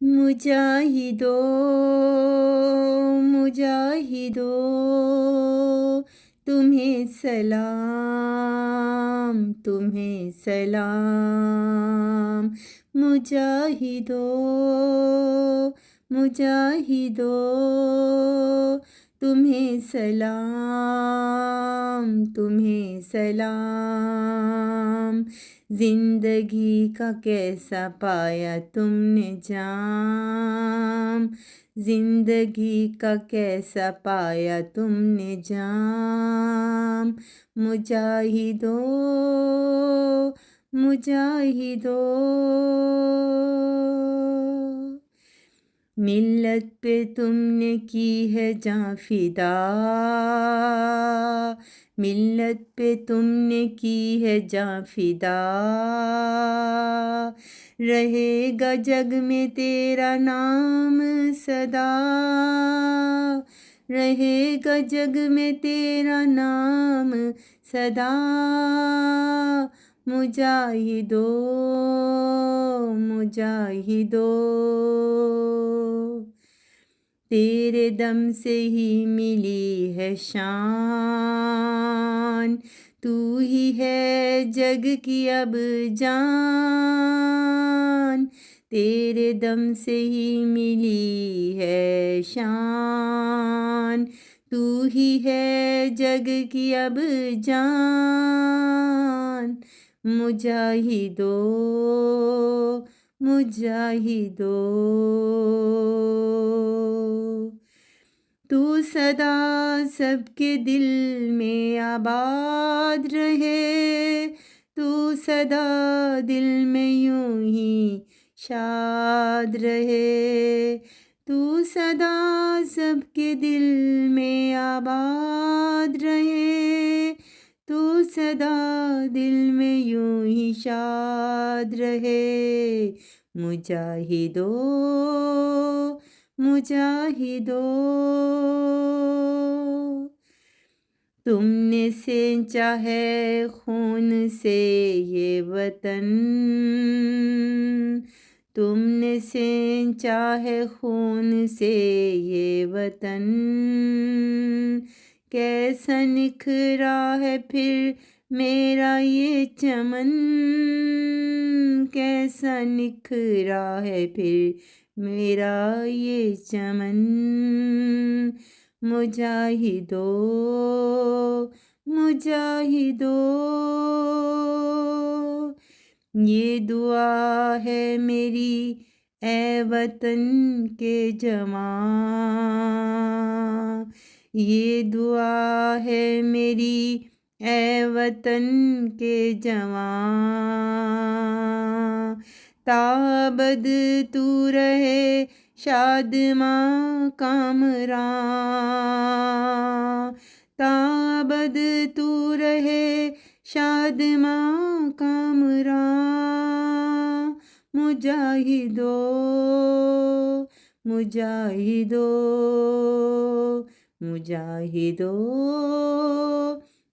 मुजाहिदो मुजाहिदो तुम्हें सलाम, तुम्हें सलाम। मुजाहिदो मुजाहिदो तुम्हें सलाम, तुम्हें सलाम। जिंदगी का कैसा पाया तुमने जाम, जिंदगी का कैसा पाया तुमने जाम। मुजाहिदो मुजाहिदो मिल्लत पे तुमने की है जान फिदा, मिल्लत पे तुमने की है जान फिदा। रहेगा जग में तेरा नाम सदा, रहेगा जग में तेरा नाम सदा। मुजाहिदो मुजाहिदो तेरे दम से ही मिली है शान, तू ही है जग की अब जान। तेरे दम से ही मिली है शान, तू ही है जग की अब जान। मुजाहिदो मुजाहिदो तू सदा सबके दिल में आबाद रहे, तू सदा दिल में यूं ही शाद रहे। तू सदा सबके दिल में आबाद रहे, तू सदा दिल में यूं ही शाद रहे। मुजाहिदो मुजाहिदो तुमने सेंचा है खून से ये वतन, तुमने सेंचा है खून से ये वतन। कैसा निखरा है फिर मेरा ये चमन, कैसा निखरा है फिर मेरा ये चमन। मुजाहिदो मुजाहिदो ये दुआ है मेरी ए वतन के जवां, ये दुआ है मेरी ए वतन के जवां। ताबद तू रहे शादमां कामरां, ताबद तू रहे शादमां कामरां। मुजाहिदो मुजाहिदो मुजाहिदो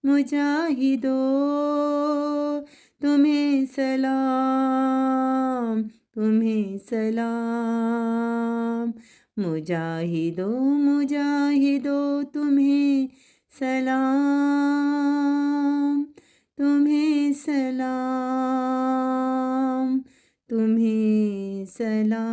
मुजाहिदो तुम्हें सलाम, तुम्हें सलाम। मुजाहिदो मुजाहिदो तुम्हें सलाम, तुम्हें सलाम, तुम्हें सलाम।